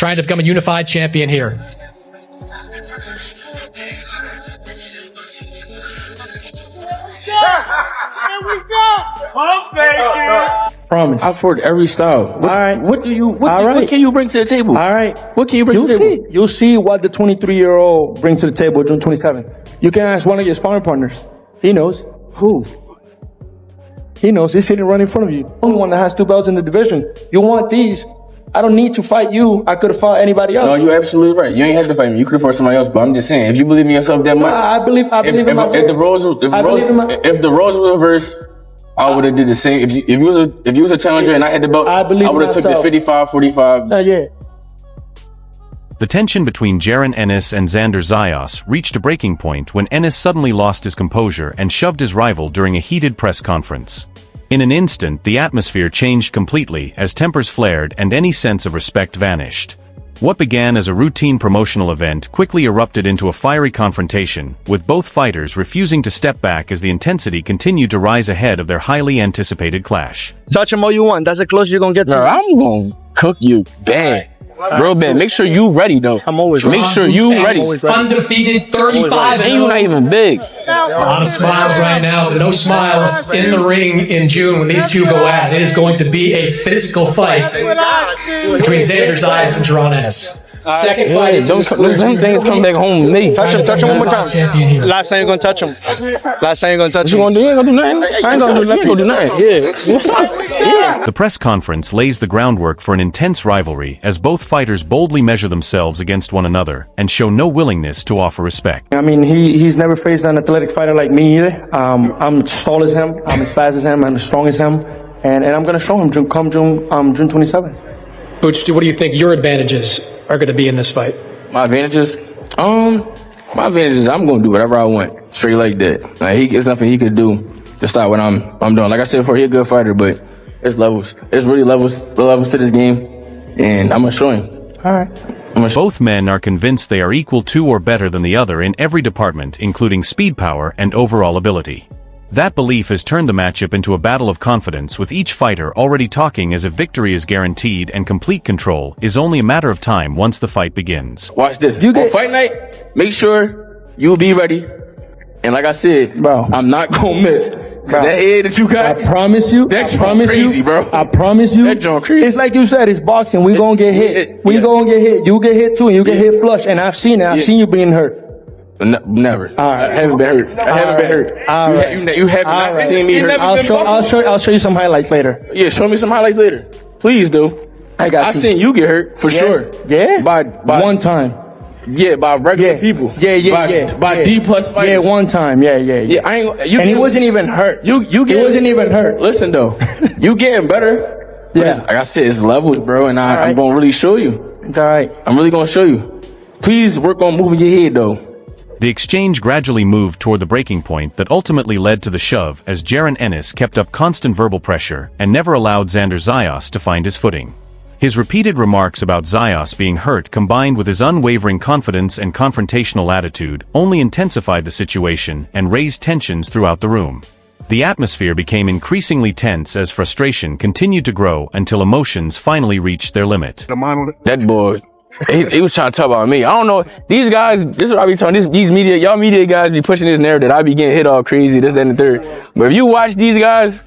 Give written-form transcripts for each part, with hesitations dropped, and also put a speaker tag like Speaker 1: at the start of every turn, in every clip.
Speaker 1: trying to become a unified champion here.
Speaker 2: Promise.
Speaker 3: I fought every style. What,
Speaker 2: all right.
Speaker 3: What can you bring to the table?
Speaker 2: All right.
Speaker 3: What can you bring to the table?
Speaker 2: You'll see what the 23-year-old brings to the table June 27th. You can ask one of your sparring partners. He knows.
Speaker 3: Who?
Speaker 2: He knows. He's sitting right in front of you. Only one that has 2 belts in the division. You want these. I don't need to fight you. I could have fought anybody else.
Speaker 3: No, you're absolutely right. You ain't have to fight me. You could have fought somebody else. But I'm just saying, if you believe in yourself that much,
Speaker 2: I believe in myself.
Speaker 3: If the roles were reversed, I would have did the same. If you was a challenger and I had the belts, I would have took the 55-45.
Speaker 2: Yeah.
Speaker 4: The tension between Jaron Ennis and Xander Zayas reached a breaking point when Ennis suddenly lost his composure and shoved his rival during a heated press conference. In an instant, the atmosphere changed completely as tempers flared and any sense of respect vanished. What began as a routine promotional event quickly erupted into a fiery confrontation, with both fighters refusing to step back as the intensity continued to rise ahead of their highly anticipated clash.
Speaker 2: Touch him all you want. That's the closest you're going to get to.
Speaker 3: Bro, I'm going to cook you bad. Real bad. Make sure you ready, though.
Speaker 2: I'm always ready.
Speaker 3: Make sure you ready.
Speaker 1: Undefeated, 35.
Speaker 3: And you not even big.
Speaker 1: A lot of smiles right now, but no smiles in the ring in June when these two go at it. It is going to be a physical fight between Xander Zayas and Jaron Ennis. Second fight.
Speaker 3: Them things come back home to me.
Speaker 2: Touch him one more time. Last time you're going to touch him. Last time you're going to touch him.
Speaker 3: What you going to do? You ain't going to do nothing? I ain't going to do nothing. Go do nothing. Yeah. What's up? Yeah.
Speaker 4: The press conference lays the groundwork for an intense rivalry as both fighters boldly measure themselves against one another and show no willingness to offer respect.
Speaker 2: I mean, he's never faced an athletic fighter like me either. I'm as tall as him. I'm as fast as him. I'm as strong as him. And I'm going to show him June 27th.
Speaker 1: Butch, what do you think your advantages are going to be in this fight?
Speaker 3: My advantages? I'm going to do whatever I want. Straight like that. Like, there's nothing he could do to stop what I'm doing. Like I said before, he's a good fighter, but it's levels. It's really levels to this game, and I'm going to show him.
Speaker 2: All right.
Speaker 4: Both men are convinced they are equal to or better than the other in every department, including speed power and overall ability. That belief has turned the matchup into a battle of confidence, with each fighter already talking as if victory is guaranteed and complete control is only a matter of time once the fight begins.
Speaker 3: Watch this. On fight night, make sure you be ready. And like I said, bro, I'm not going to miss. That head that you got,
Speaker 2: I promise you.
Speaker 3: That's crazy, bro.
Speaker 2: I promise you.
Speaker 3: That joint crazy.
Speaker 2: It's like you said, it's boxing. We going to get hit. We going to get hit. You get hit too, and you get hit flush. And I've seen it. I've seen you being hurt.
Speaker 3: Never.
Speaker 2: Right.
Speaker 3: I haven't been hurt. I haven't been hurt. You haven't not seen me hurt.
Speaker 2: I'll show you some highlights later.
Speaker 3: Yeah, show me some highlights later. Please do. I seen you get hurt for sure.
Speaker 2: Yeah.
Speaker 3: By
Speaker 2: one time.
Speaker 3: Yeah, by regular people. By D+ fighters.
Speaker 2: Yeah, one time. Yeah. And he wasn't even hurt. He wasn't even hurt.
Speaker 3: Listen though, you getting better.
Speaker 2: Yeah.
Speaker 3: Like I said, it's levels, bro, and I'm gonna really show you.
Speaker 2: It's all right.
Speaker 3: I'm really gonna show you. Please work on moving your head though.
Speaker 4: The exchange gradually moved toward the breaking point that ultimately led to the shove as Jaron Ennis kept up constant verbal pressure and never allowed Xander Zayas to find his footing. His repeated remarks about Zayas being hurt combined with his unwavering confidence and confrontational attitude only intensified the situation and raised tensions throughout the room. The atmosphere became increasingly tense as frustration continued to grow until emotions finally reached their limit.
Speaker 3: That boy. He was trying to talk about me. I don't know. These guys, this is what I be telling these media, y'all media guys be pushing this narrative that I be getting hit all crazy, this, that, and the third. But if you watch these guys,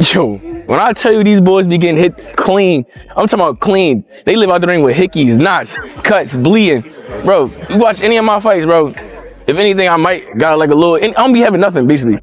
Speaker 3: yo, when I tell you these boys be getting hit clean, I'm talking about clean. They live out the ring with hickeys, knots, cuts, bleeding. Bro, you watch any of my fights, bro, if anything, I might got like a little, I don't be having nothing, basically.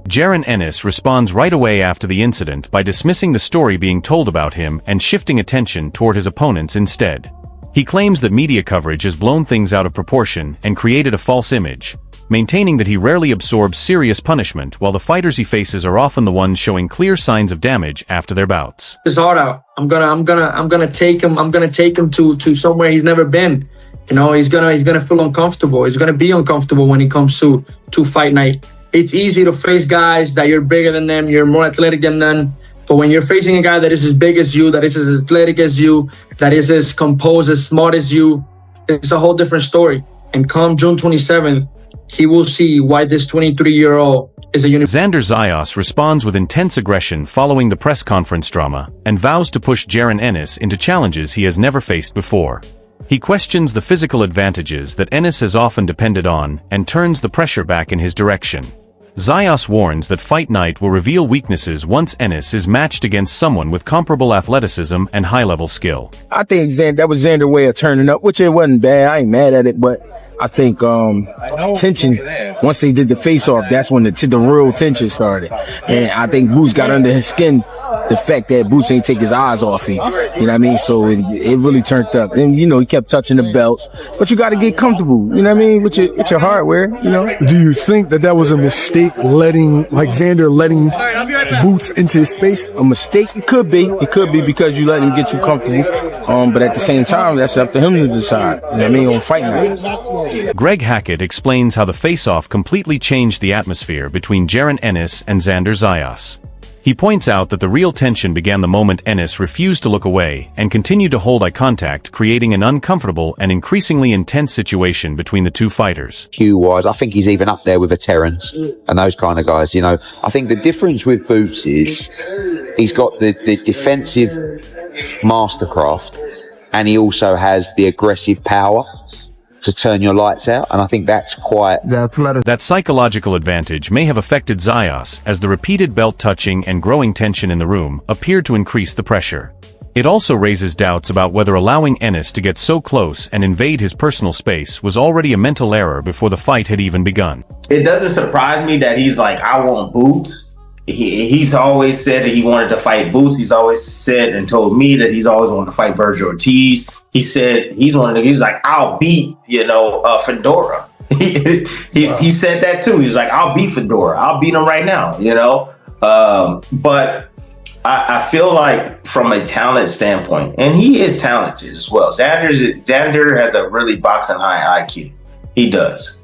Speaker 4: Jaron Ennis responds right away after the incident by dismissing the story being told about him and shifting attention toward his opponents instead. He claims that media coverage has blown things out of proportion and created a false image, maintaining that he rarely absorbs serious punishment while the fighters he faces are often the ones showing clear signs of damage after their bouts.
Speaker 5: His heart out. I'm gonna take him to somewhere he's never been. You know, he's gonna feel uncomfortable. He's gonna be uncomfortable when he comes to fight night. It's easy to face guys that you're bigger than them, you're more athletic than them. But when you're facing a guy that is as big as you, that is as athletic as you, that is as composed, as smart as you, it's a whole different story. And come June 27th, he will see why this 23-year-old is a
Speaker 4: Xander Zayas responds with intense aggression following the press conference drama and vows to push Jaron Ennis into challenges he has never faced before. He questions the physical advantages that Ennis has often depended on and turns the pressure back in his direction. Zayas warns that fight night will reveal weaknesses once Ennis is matched against someone with comparable athleticism and high-level skill.
Speaker 6: I think that was Xander's way of turning up, which it wasn't bad. I ain't mad at it, but I think tension, once they did the face-off, that's when the real tension started. And I think Boots got under his skin, the fact that Boots ain't take his eyes off him. You know what I mean? So it really turned up. And, you know, he kept touching the belts. But you got to get comfortable, you know what I mean, with your hardware, you know?
Speaker 7: Do you think that was a mistake Xander letting Boots into his space?
Speaker 6: A mistake? It could be. It could be because you let him get you comfortable. But at the same time, that's up to him to decide. You know what I mean? On fight night.
Speaker 4: Greg Hackett explains how the face-off completely changed the atmosphere between Jaron Ennis and Xander Zayas. He points out that the real tension began the moment Ennis refused to look away and continued to hold eye contact, creating an uncomfortable and increasingly intense situation between the two fighters.
Speaker 8: Q-wise, I think he's even up there with a Terrence and those kind of guys, you know. I think the difference with Boots is he's got the defensive mastercraft and he also has the aggressive power to turn your lights out, and I think that's quite...
Speaker 4: That psychological advantage may have affected Zayas, as the repeated belt touching and growing tension in the room appeared to increase the pressure. It also raises doubts about whether allowing Ennis to get so close and invade his personal space was already a mental error before the fight had even begun.
Speaker 9: It doesn't surprise me that he's like, I want Boots. He's always said that he wanted to fight Boots. He's always said and told me that he's always wanted to fight Virgil Ortiz. He said he was like, I'll beat, Fedora. he said that too. He was like, I'll beat Fedora. I'll beat him right now, But I feel like from a talent standpoint, and he is talented as well. Xander has a really boxing high IQ. He does.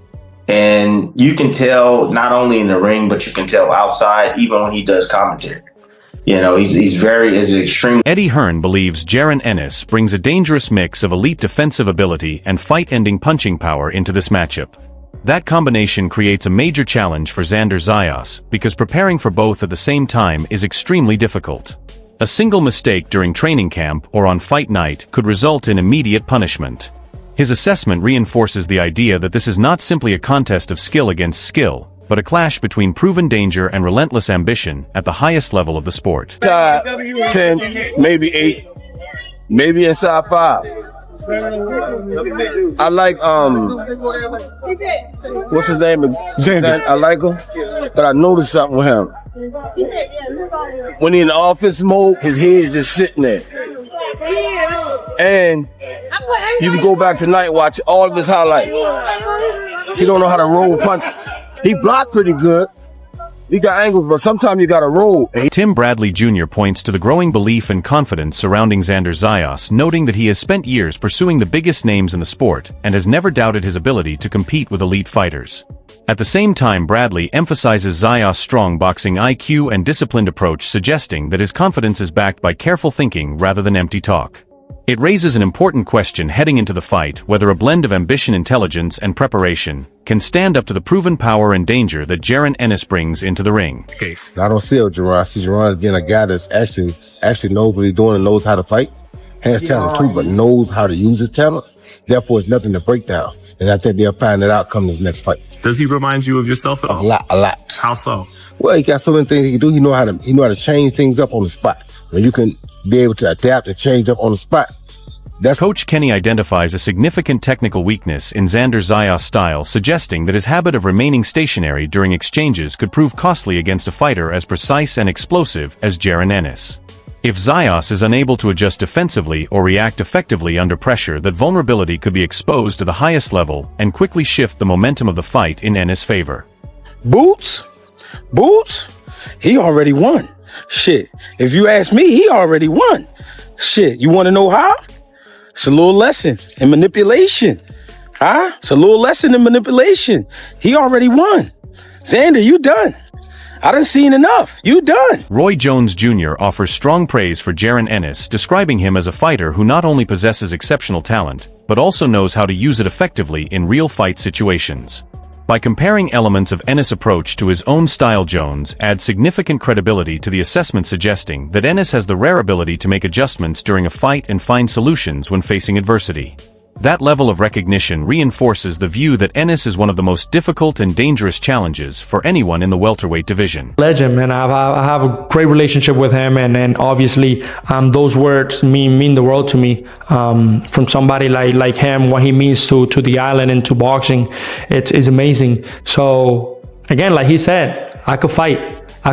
Speaker 9: And you can tell not only in the ring, but you can tell outside, even when he does commentary. He's extreme.
Speaker 4: Eddie Hearn believes Jaron Ennis brings a dangerous mix of elite defensive ability and fight-ending punching power into this matchup. That combination creates a major challenge for Xander Zayas, because preparing for both at the same time is extremely difficult. A single mistake during training camp or on fight night could result in immediate punishment. His assessment reinforces the idea that this is not simply a contest of skill against skill, but a clash between proven danger and relentless ambition at the highest level of the sport.
Speaker 6: 10, maybe 8, maybe inside 5. I like, what's his name?
Speaker 7: Xander.
Speaker 6: I like him, but I noticed something with him. When he in the offense mode, his head's just sitting there. And you can go back tonight, watch all of his highlights. He don't know how to roll punches. He blocked pretty good. He got angles, but sometimes you got to roll.
Speaker 4: Tim Bradley Jr. points to the growing belief and confidence surrounding Xander Zayas, noting that he has spent years pursuing the biggest names in the sport and has never doubted his ability to compete with elite fighters. At the same time, Bradley emphasizes Zayas' strong boxing IQ and disciplined approach, suggesting that his confidence is backed by careful thinking rather than empty talk. It raises an important question heading into the fight, whether a blend of ambition, intelligence, and preparation can stand up to the proven power and danger that Jaron Ennis brings into the ring.
Speaker 10: I don't see Jaron. I see Jaron as being a guy that's actually knows what he's doing and knows how to fight. Has talent too, but knows how to use his talent. Therefore, it's nothing to break down. And I think they'll find that out come this next fight.
Speaker 11: Does he remind you of yourself at all?
Speaker 10: A lot.
Speaker 11: How so?
Speaker 10: Well, he got so many things he can do. He know how to change things up on the spot. When you can be able to adapt and change up on the spot.
Speaker 4: Coach Kenny identifies a significant technical weakness in Xander Zayas' style, suggesting that his habit of remaining stationary during exchanges could prove costly against a fighter as precise and explosive as Jaron Ennis. If Zayas is unable to adjust defensively or react effectively under pressure, that vulnerability could be exposed to the highest level and quickly shift the momentum of the fight in Ennis' favor.
Speaker 6: Boots, he already won. Shit, if you ask me, he already won. Shit, you want to know how? It's a little lesson in manipulation. It's a little lesson in manipulation. He already won. Xander, you done. I done seen enough. You done.
Speaker 4: Roy Jones Jr. offers strong praise for Jaron Ennis, describing him as a fighter who not only possesses exceptional talent, but also knows how to use it effectively in real fight situations. By comparing elements of Ennis' approach to his own style, Jones adds significant credibility to the assessment, suggesting that Ennis has the rare ability to make adjustments during a fight and find solutions when facing adversity. That level of recognition reinforces the view that Ennis is one of the most difficult and dangerous challenges for anyone in the welterweight division.
Speaker 2: Legend, man. I have a great relationship with him, and obviously those words mean the world to me. From somebody like him, what he means to the island and to boxing, it's amazing. So again, like he said, I could fight, I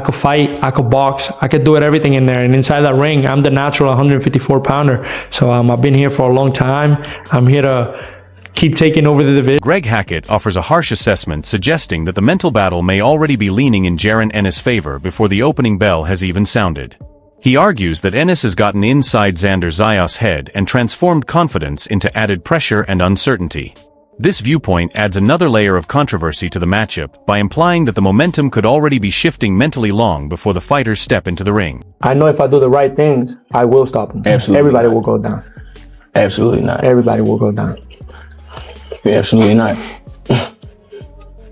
Speaker 2: could box, I could do it everything in there. And inside that ring, I'm the natural 154 pounder. So I've been here for a long time. I'm here to keep taking over the division.
Speaker 4: Greg Hackett offers a harsh assessment suggesting that the mental battle may already be leaning in Jaron Ennis' favor before the opening bell has even sounded. He argues that Ennis has gotten inside Xander Zayas' head and transformed confidence into added pressure and uncertainty. This viewpoint adds another layer of controversy to the matchup by implying that the momentum could already be shifting mentally long before the fighters step into the ring.
Speaker 2: I know if I do the right things, I will stop him.
Speaker 3: Absolutely.
Speaker 2: Everybody will go down.
Speaker 3: Absolutely not.
Speaker 2: Everybody will go down.
Speaker 3: Absolutely not.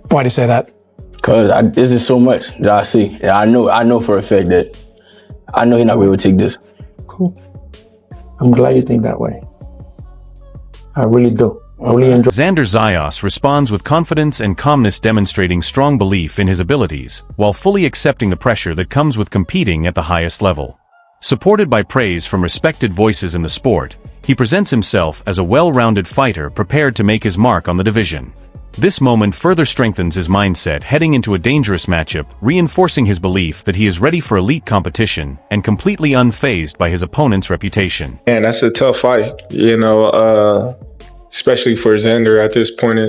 Speaker 1: Why do you say that?
Speaker 3: Because this is so much that I see. Yeah, I know for a fact that I know he's not going to be able to take this.
Speaker 2: Cool. I'm glad you think that way. I really do. I really enjoy.
Speaker 4: Xander Zayas responds with confidence and calmness, demonstrating strong belief in his abilities, while fully accepting the pressure that comes with competing at the highest level. Supported by praise from respected voices in the sport, he presents himself as a well-rounded fighter prepared to make his mark on the division. This moment further strengthens his mindset heading into a dangerous matchup, reinforcing his belief that he is ready for elite competition and completely unfazed by his opponent's reputation.
Speaker 11: And that's a tough fight, especially for Xander at this point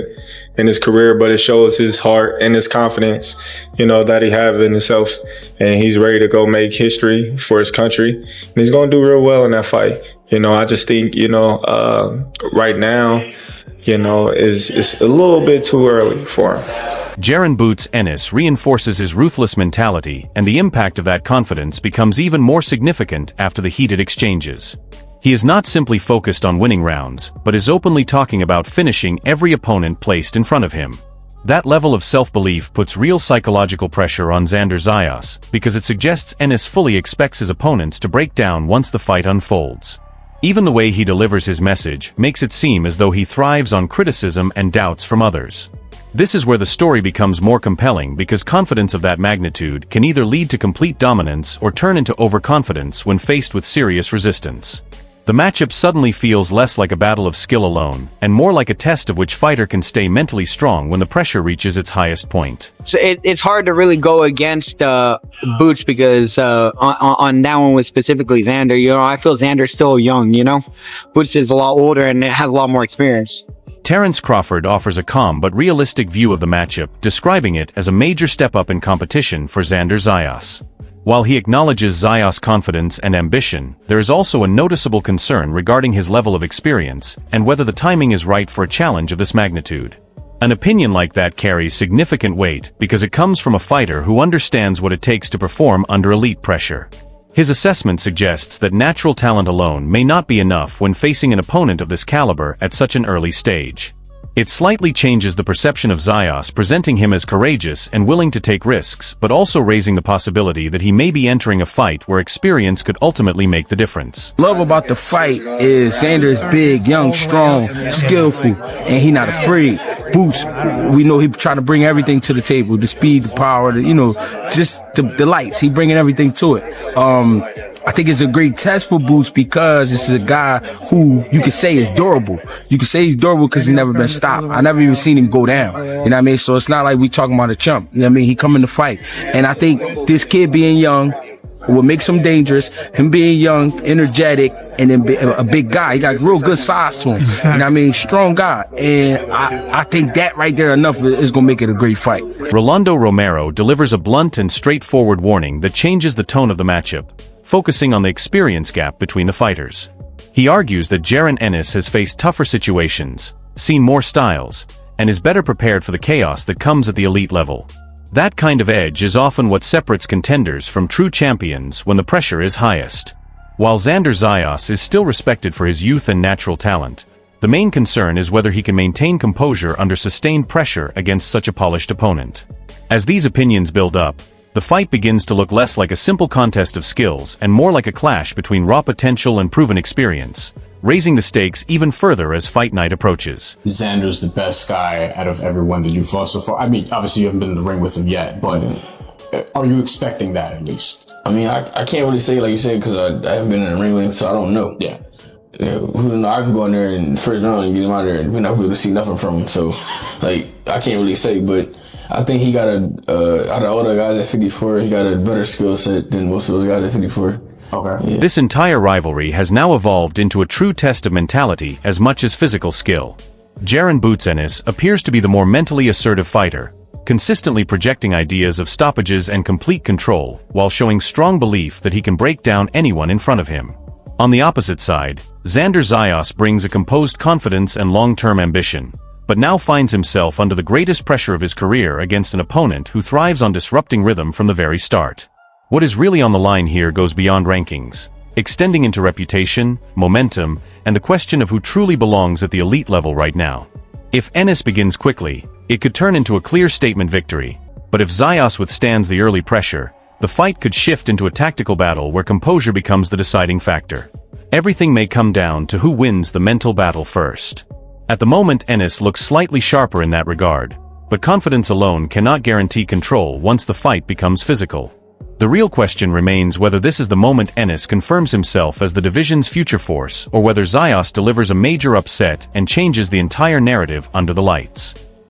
Speaker 11: in his career, but it shows his heart and his confidence, that he have in himself, and he's ready to go make history for his country, and he's going to do real well in that fight. I just think, right now, it's a little bit too early for him.
Speaker 4: Jaron Boots Ennis reinforces his ruthless mentality, and the impact of that confidence becomes even more significant after the heated exchanges. He is not simply focused on winning rounds, but is openly talking about finishing every opponent placed in front of him. That level of self-belief puts real psychological pressure on Xander Zayas, because it suggests Ennis fully expects his opponents to break down once the fight unfolds. Even the way he delivers his message makes it seem as though he thrives on criticism and doubts from others. This is where the story becomes more compelling, because confidence of that magnitude can either lead to complete dominance or turn into overconfidence when faced with serious resistance. The matchup suddenly feels less like a battle of skill alone, and more like a test of which fighter can stay mentally strong when the pressure reaches its highest point.
Speaker 12: So it's hard to really go against Boots because on that one with specifically Xander, I feel Xander's still young, Boots is a lot older and has a lot more experience.
Speaker 4: Terrence Crawford offers a calm but realistic view of the matchup, describing it as a major step up in competition for Xander Zayas. While he acknowledges Zayas' confidence and ambition, there is also a noticeable concern regarding his level of experience and whether the timing is right for a challenge of this magnitude. An opinion like that carries significant weight because it comes from a fighter who understands what it takes to perform under elite pressure. His assessment suggests that natural talent alone may not be enough when facing an opponent of this caliber at such an early stage. It slightly changes the perception of Zayas, presenting him as courageous and willing to take risks, but also raising the possibility that he may be entering a fight where experience could ultimately make the difference.
Speaker 6: Love about the fight is Xander is big, young, strong, skillful, and he not afraid. Boots, we know he trying to bring everything to the table, the speed, the power, just the lights. He bringing everything to it. I think it's a great test for Boots because this is a guy who you could say is durable. You could say he's durable because he's never been stopped. I never even seen him go down. You know what I mean? So it's not like we talking about a chump. You know what I mean? He come in to fight. And I think this kid being young will make him dangerous. Him being young, energetic, and then a big guy. He got real good size to him. You know what I mean? Strong guy. And I think that right there enough is going to make it a great fight.
Speaker 4: Rolando Romero delivers a blunt and straightforward warning that changes the tone of the matchup, focusing on the experience gap between the fighters. He argues that Jaron Ennis has faced tougher situations, seen more styles, and is better prepared for the chaos that comes at the elite level. That kind of edge is often what separates contenders from true champions when the pressure is highest. While Xander Zayas is still respected for his youth and natural talent, the main concern is whether he can maintain composure under sustained pressure against such a polished opponent. As these opinions build up, the fight begins to look less like a simple contest of skills and more like a clash between raw potential and proven experience, raising the stakes even further as fight night approaches.
Speaker 13: Xander's the best guy out of everyone that you've fought so far. I mean, obviously you haven't been in the ring with him yet, but are you expecting that at least?
Speaker 3: I mean, I can't really say like you said because I haven't been in the ring with him, so I don't know.
Speaker 13: Yeah.
Speaker 3: Who knows? I can go in there in the first round and get him out there, and we're not able to see nothing from him. So, like, I can't really say, but I think he got out of all the guys at 54, he got a better skill set than most of those guys at 54.
Speaker 13: Okay.
Speaker 3: Yeah.
Speaker 4: This entire rivalry has now evolved into a true test of mentality as much as physical skill. Jaron Ennis appears to be the more mentally assertive fighter, consistently projecting ideas of stoppages and complete control, while showing strong belief that he can break down anyone in front of him. On the opposite side, Xander Zayas brings a composed confidence and long-term ambition, but now finds himself under the greatest pressure of his career against an opponent who thrives on disrupting rhythm from the very start. What is really on the line here goes beyond rankings, extending into reputation, momentum, and the question of who truly belongs at the elite level right now. If Ennis begins quickly, it could turn into a clear statement victory, but if Zayas withstands the early pressure, the fight could shift into a tactical battle where composure becomes the deciding factor. Everything may come down to who wins the mental battle first. At the moment, Ennis looks slightly sharper in that regard, but confidence alone cannot guarantee control once the fight becomes physical. The real question remains whether this is the moment Ennis confirms himself as the division's future force or whether Zayas delivers a major upset and changes the entire narrative under the lights.